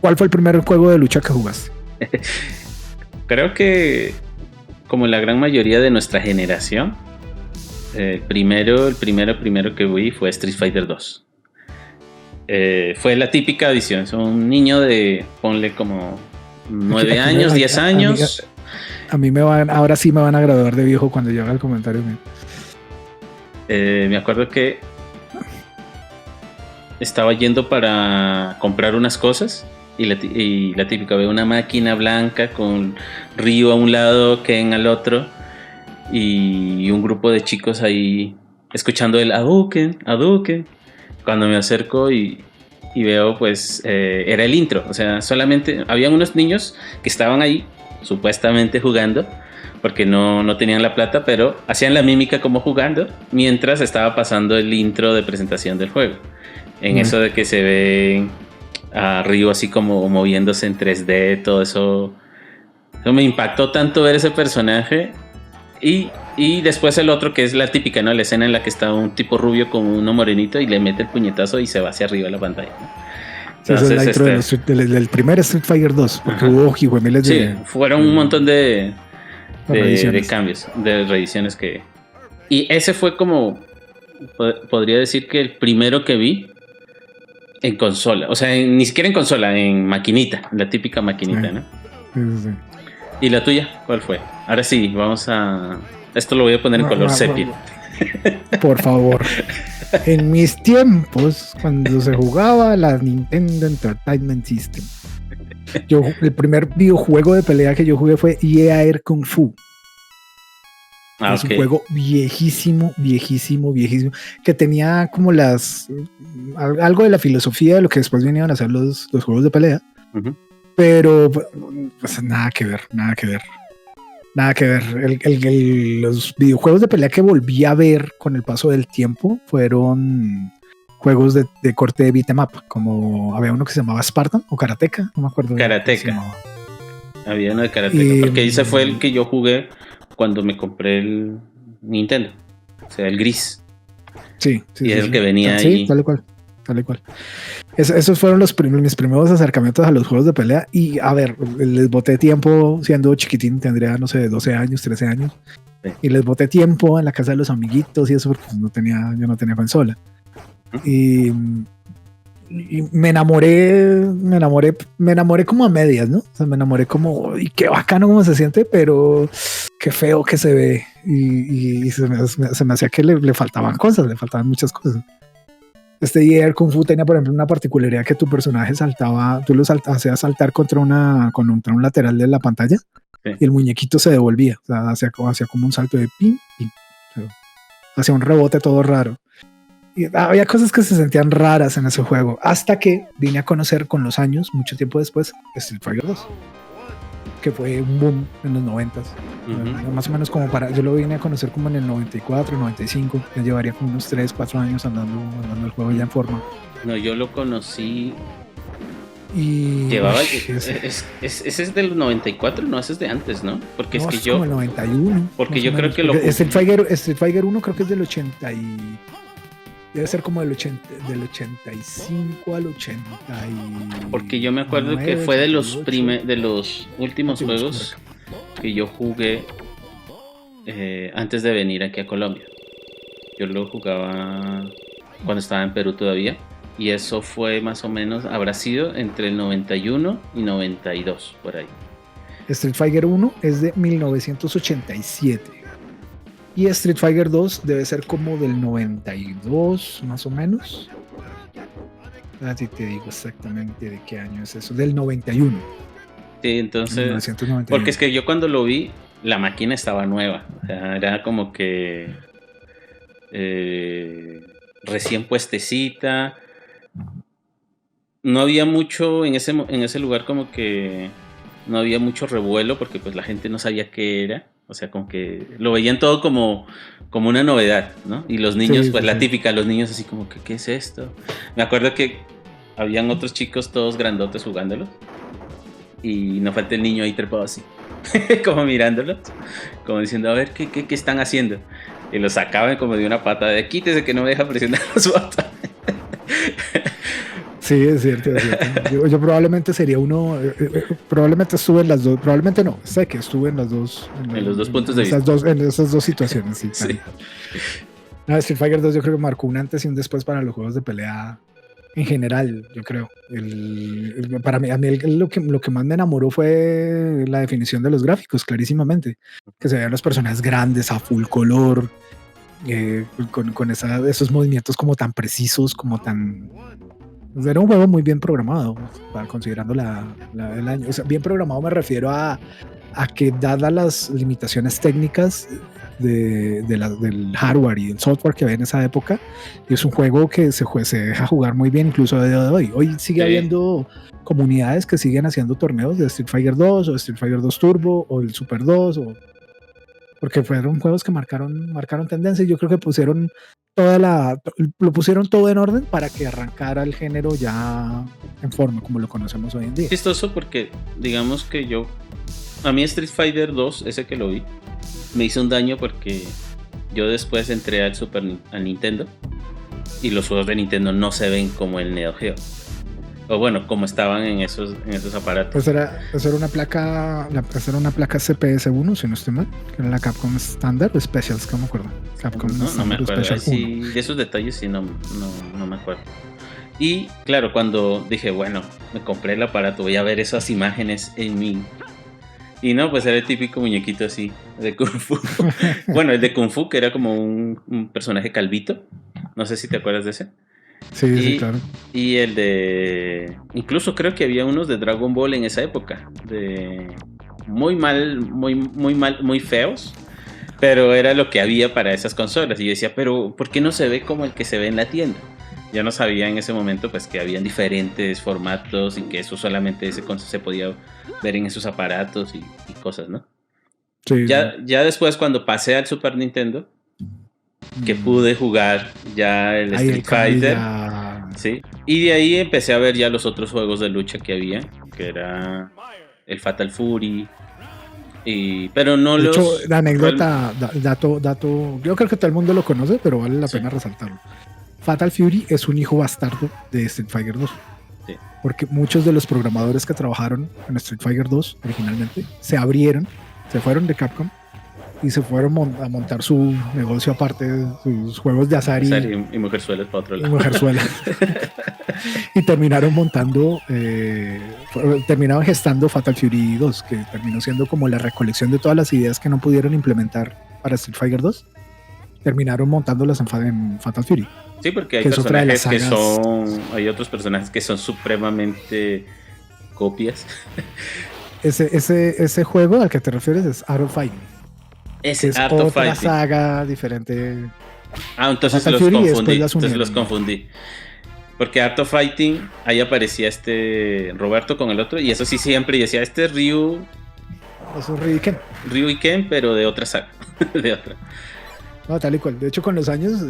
¿Cuál fue el primer juego de lucha que jugaste? Creo que, como la gran mayoría de nuestra generación, el primero que vi fue Street Fighter 2. Fue la típica edición. Es un niño de, ponle como 9 años, 10 años. A mí ahora sí me van a graduar de viejo cuando yo haga el comentario mío. Me acuerdo que estaba yendo para comprar unas cosas y la típica, veo una máquina blanca con Ryu a un lado, Ken al otro y un grupo de chicos ahí escuchando el Hadouken. Cuando me acerco y veo, pues era el intro, o sea, solamente habían unos niños que estaban ahí supuestamente jugando porque no tenían la plata, pero hacían la mímica como jugando mientras estaba pasando el intro de presentación del juego. En eso de que se ve a Ryu así como moviéndose en 3D, todo eso me impactó tanto ver ese personaje. Y después el otro, que es la típica, ¿no? La escena en la que está un tipo rubio con uno morenito y le mete el puñetazo y se va hacia arriba de la pantalla, ¿no? Entonces, esa es la intro del primer Street Fighter 2, porque hubo miles de... Sí, fueron un montón de cambios, de reediciones que... Y ese fue como, podría decir que el primero que vi en consola, o sea, ni siquiera en consola, en maquinita, la típica maquinita, ¿no? Sí. ¿Y la tuya? ¿Cuál fue? Ahora sí, vamos a... Esto lo voy a poner en color sepia. Por favor. En mis tiempos, cuando se jugaba la Nintendo Entertainment System, el primer videojuego de pelea que yo jugué fue EA Air Kung Fu. Es un juego viejísimo, que tenía como algo de la filosofía de lo que después vinieron a hacer los juegos de pelea. Pero pues nada que ver. Los videojuegos de pelea que volví a ver con el paso del tiempo fueron juegos de corte de beat'em up, como había uno que se llamaba Spartan o Karateka, no me acuerdo. Karateka. Había uno de Karateka, porque ese fue el que yo jugué cuando me compré el Nintendo, o sea, el gris. Sí. Y es el que venía ahí. Sí, tal cual. Esos fueron mis primeros acercamientos a los juegos de pelea. Y a ver, les boté tiempo siendo chiquitín, tendría, no sé, 12 años, 13 años. Sí. Y les boté tiempo en la casa de los amiguitos y eso, porque yo no tenía consola. Y me enamoré como a medias, ¿no? O sea, me enamoré como, y qué bacano como se siente, pero qué feo que se ve. Y se me hacía que le faltaban cosas, le faltaban muchas cosas. Air Kung Fu tenía, por ejemplo, una particularidad que tu personaje saltaba, tú lo hacías saltar contra un lateral de la pantalla, sí, y el muñequito se devolvía, o sea, hacía como un salto de ping, ping, o sea, hacía un rebote todo raro. Y había cosas que se sentían raras en ese juego, hasta que vine a conocer con los años, mucho tiempo después, Street Fighter 2, que fue un boom en los 90s. Más o menos yo lo vine a conocer como en el 94, 95, ya llevaría como unos 3, 4 años andando el juego ya en forma. No, yo lo conocí y... ese es del 94, no, ese es de antes, ¿no? Porque no, es que como el 91. Porque yo creo que Street Fighter 1 creo que es del 80 y... Debe ser como del 85 al 80 y... Porque yo me acuerdo que fue de los últimos juegos que yo jugué antes de venir aquí a Colombia. Yo lo jugaba cuando estaba en Perú todavía, y eso fue más o menos, habrá sido entre el 91 y 92, por ahí. Street Fighter 1 es de 1987. Y Street Fighter 2 debe ser como del 92, más o menos. Así te digo exactamente de qué año es eso. Del 91. Sí, entonces... 1991. Porque es que yo cuando lo vi, la máquina estaba nueva. O sea, era como que... recién puestecita. No había mucho en ese lugar, como que... No había mucho revuelo porque pues la gente no sabía qué era. O sea, como que lo veían todo como una novedad, ¿no? Y los niños, la típica, los niños así como que, ¿qué es esto? Me acuerdo que habían otros chicos todos grandotes jugándolos. Y no falta el niño ahí trepado así, como mirándolos, como diciendo, a ver, ¿qué están haciendo? Y lo sacaban como de una pata de quítese que no me deja presionar los botones. Sí, es cierto, es cierto. Yo probablemente sería uno, probablemente estuve en las dos, probablemente no, sé que estuve en las dos. En los dos puntos de vista. En esas dos situaciones, sí. Sí. No, Street Fighter 2 yo creo que marcó un antes y un después para los juegos de pelea en general, yo creo. Para mí, lo que más me enamoró fue la definición de los gráficos, clarísimamente. Que se veían los personajes grandes, a full color, con esos movimientos como tan precisos, como tan... Era un juego muy bien programado, considerando el año. O sea, bien programado me refiero a que, dadas las limitaciones técnicas del hardware y el software que había en esa época, es un juego que se deja jugar muy bien incluso a día de hoy. Hoy sigue habiendo comunidades que siguen haciendo torneos de Street Fighter 2 o Street Fighter 2 Turbo o el Super 2, porque fueron juegos que marcaron tendencia, y yo creo que lo pusieron todo en orden para que arrancara el género ya en forma como lo conocemos hoy en día. Chistoso porque digamos que a mí Street Fighter 2, ese que lo vi, me hizo un daño porque yo después entré al Nintendo y los juegos de Nintendo no se ven como el Neo Geo. O bueno, como estaban en esos aparatos. Pues era una placa, una placa CPS-1, si no estoy mal, que era la Capcom Standard Specials, que no me acuerdo. Capcom no me acuerdo. Sí, de esos detalles sí no me acuerdo. Y claro, cuando dije, bueno, me compré el aparato, voy a ver esas imágenes en mí. Y no, pues era el típico muñequito así, de Kung Fu. Bueno, el de Kung Fu, que era como un personaje calvito. No sé si te acuerdas de ese. Sí, claro. Y el de... Incluso creo que había unos de Dragon Ball en esa época. Muy feos. Pero era lo que había para esas consolas. Y yo decía, pero ¿por qué no se ve como el que se ve en la tienda? Yo no sabía en ese momento pues que habían diferentes formatos y que eso solamente se podía ver en esos aparatos y cosas, ¿no? Sí. Ya después, cuando pasé al Super Nintendo, que pude jugar ya el Street Fighter, ¿sí? Y de ahí empecé a ver ya los otros juegos de lucha que había, que era el Fatal Fury. Pero no de hecho, la anécdota, dato, yo creo que todo el mundo lo conoce, pero vale la pena resaltarlo. Fatal Fury es un hijo bastardo de Street Fighter 2. Sí. Porque muchos de los programadores que trabajaron en Street Fighter 2 originalmente se fueron de Capcom y se fueron a montar su negocio aparte, sus juegos de azar y mujerzuelas para otro lado. Y mujerzuelas. Y terminaron terminaron gestando Fatal Fury 2, que terminó siendo como la recolección de todas las ideas que no pudieron implementar para Street Fighter 2. Terminaron montándolas en Fatal Fury. Sí, porque hay personajes hay otros personajes que son supremamente copias. Ese juego al que te refieres es Art of Fighting. Es otra saga diferente. Entonces los confundí. Porque Art of Fighting, ahí aparecía Roberto con el otro, y eso sí siempre, y decía, este es Ryu. Es un Ryu y Ken. Ryu y Ken, pero de otra saga. De otra. No, tal y cual. De hecho, con los años,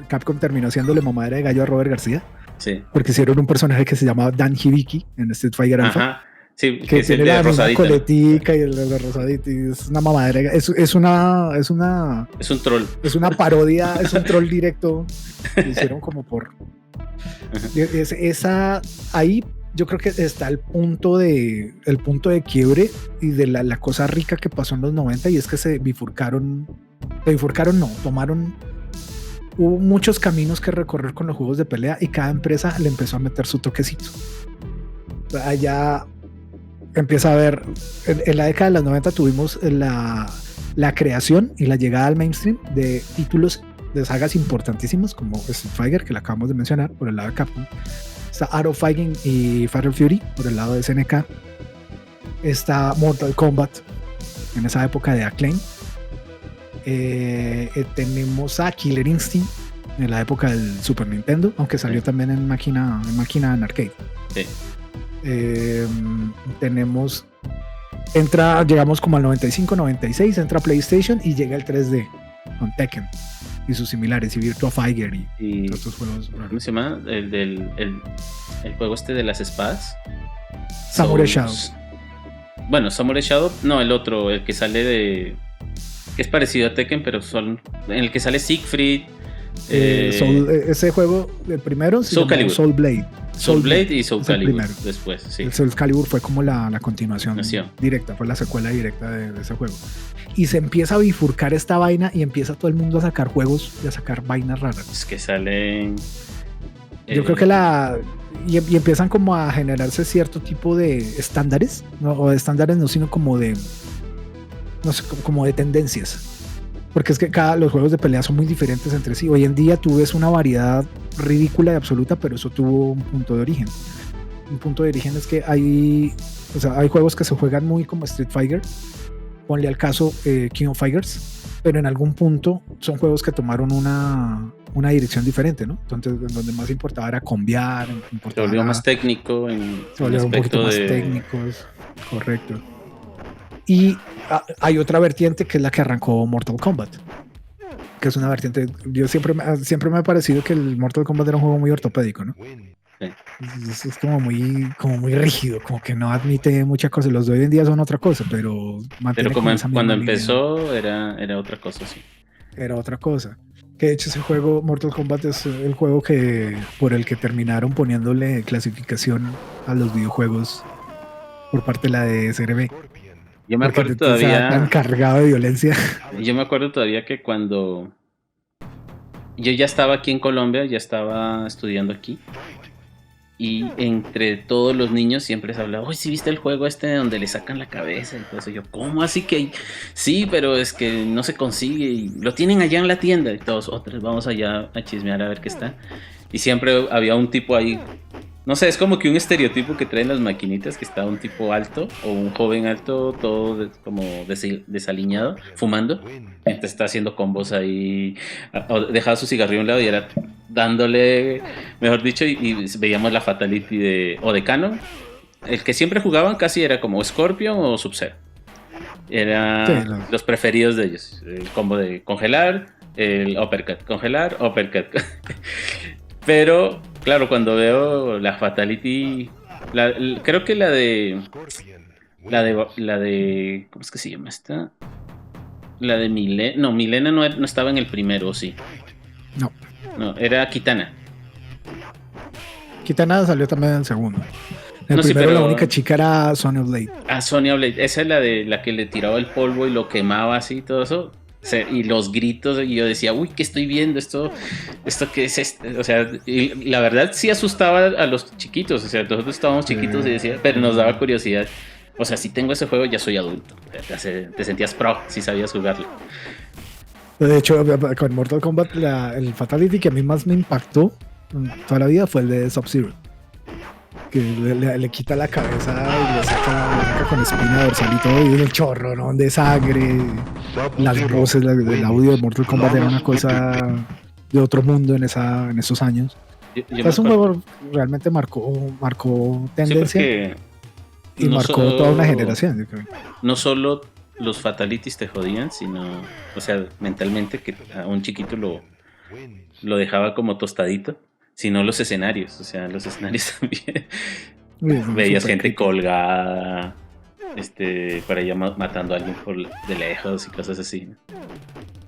Capcom terminó haciéndole mamadera de gallo a Robert García. Sí. Porque hicieron un personaje que se llamaba Dan Hibiki en Street Fighter Alpha. Ajá. Sí, que tiene la misma coletica y el rosadito. Y es una mamadera. Es un troll. Es una parodia, es un troll directo. Que hicieron como por... Ahí yo creo que está el punto de quiebre y de la cosa rica que pasó en los 90, y es que hubo muchos caminos que recorrer con los juegos de pelea, y cada empresa le empezó a meter su toquecito. Allá empieza a ver, en la década de los 90 tuvimos la creación y la llegada al mainstream de títulos de sagas importantísimas como Street Fighter, que la acabamos de mencionar por el lado de Capcom. Está Art of Fighting y Fatal Fury por el lado de SNK. Está Mortal Kombat en esa época de Acclaim. Tenemos a Killer Instinct en la época del Super Nintendo, aunque salió también en máquina en arcade. Sí. Llegamos como al 95, 96, entra PlayStation y llega el 3D con Tekken y sus similares, y Virtua Fighter y todos estos juegos. ¿Cómo se llama? El juego de las espadas. Samurai Shadow. Bueno, Samurai Shadow, no, el otro, el que sale que es parecido a Tekken, pero en el que sale Siegfried, Ese juego, el primero, se llamó Soul Blade. Soul Blade y Soul Calibur después, sí. El Soul Calibur fue como la continuación directa, fue la secuela directa de ese juego. Y se empieza a bifurcar esta vaina y empieza todo el mundo a sacar juegos y a sacar vainas raras. Es que salen... Yo creo que y empiezan como a generarse cierto tipo de estándares, ¿no? O de estándares no, sino como de... No sé, como de tendencias. Porque es que los juegos de pelea son muy diferentes entre sí. Hoy en día tú ves una variedad ridícula y absoluta, pero eso tuvo un punto de origen. Un punto de origen es que hay juegos que se juegan muy como Street Fighter. Ponle al caso King of Fighters, pero en algún punto son juegos que tomaron una dirección diferente, ¿no? Entonces, en donde más importaba era combiar. Se volvió más técnico se volvió un poquito más técnicos, correcto. Y hay otra vertiente que es la que arrancó Mortal Kombat, que es una vertiente. Yo siempre me ha parecido que el Mortal Kombat era un juego muy ortopédico, ¿no? Sí. Es como muy rígido, como que no admite muchas cosas. Los de hoy en día son otra cosa, pero cuando empezó era otra cosa, sí. Era otra cosa. Que de hecho ese juego, Mortal Kombat, es el juego por el que terminaron poniéndole clasificación a los videojuegos por parte de la DSRB. Yo me acuerdo todavía tan cargado de violencia. Yo me acuerdo todavía que cuando yo ya estaba aquí en Colombia, ya estaba estudiando aquí, y entre todos los niños siempre se hablaba, oye, ¿sí viste el juego este donde le sacan la cabeza? Y todo eso. Yo, ¿cómo así que? Sí, pero es que no se consigue y lo tienen allá en la tienda. Y todos, otros, vamos allá a chismear a ver qué está. Y siempre había un tipo ahí. No sé, es como que un estereotipo que traen las maquinitas, que está un tipo alto o un joven alto, todo como desaliñado, fumando. Entonces está haciendo combos ahí, dejaba su cigarrillo a un lado y era dándole, mejor dicho, y veíamos la Fatality de Canon. El que siempre jugaban casi era como Scorpion o Sub-Zero. Eran los preferidos de ellos. El combo de congelar, el uppercut, congelar, uppercut. Pero, claro, cuando veo la Fatality, creo que la de ¿cómo es que se llama esta? La de Milena. No, Milena no estaba en el primero, ¿sí? No, era Kitana. Kitana salió también en el segundo. En el primero, pero la única chica era Sonya Blade. Sonya Blade. Esa es la que le tiraba el polvo y lo quemaba así y todo eso. Y los gritos, y yo decía, uy, ¿qué estoy viendo? ¿Esto qué es esto? O sea, y la verdad sí asustaba a los chiquitos. O sea, nosotros estábamos chiquitos y decía, pero nos daba curiosidad. O sea, si tengo ese juego ya soy adulto. Te sentías pro si sabías jugarlo. De hecho, con Mortal Kombat, el Fatality que a mí más me impactó toda la vida fue el de Sub-Zero. Que le quita la cabeza y le saca con espina dorsal y todo, y un chorro, ¿no? De sangre. Las voces, el audio de Mortal Kombat era una cosa de otro mundo en esos años. Es un juego realmente marcó tendencia, y marcó toda una generación, yo creo. No solo los fatalities te jodían, sino, o sea, mentalmente, que a un chiquito lo dejaba como tostadito, sino los escenarios. O sea, los escenarios también. Veías gente colgada, por allá matando a alguien de lejos y cosas así, ¿no?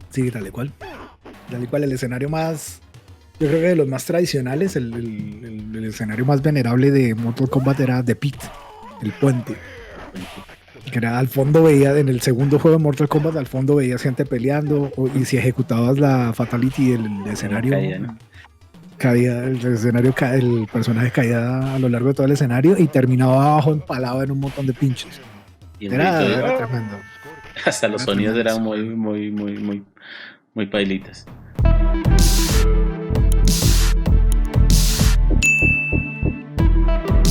Sí, tal y cual. El escenario más, yo creo que de los más tradicionales, el escenario más venerable de Mortal Kombat era The Pit, el puente. Que era al fondo, en el segundo juego de Mortal Kombat, al fondo veías gente peleando, y si ejecutabas la Fatality, el escenario caía, el personaje caía a lo largo de todo el escenario y terminaba abajo empalado en un montón de pinchos. Era tremendo. Hasta los sonidos eran muy pailitas.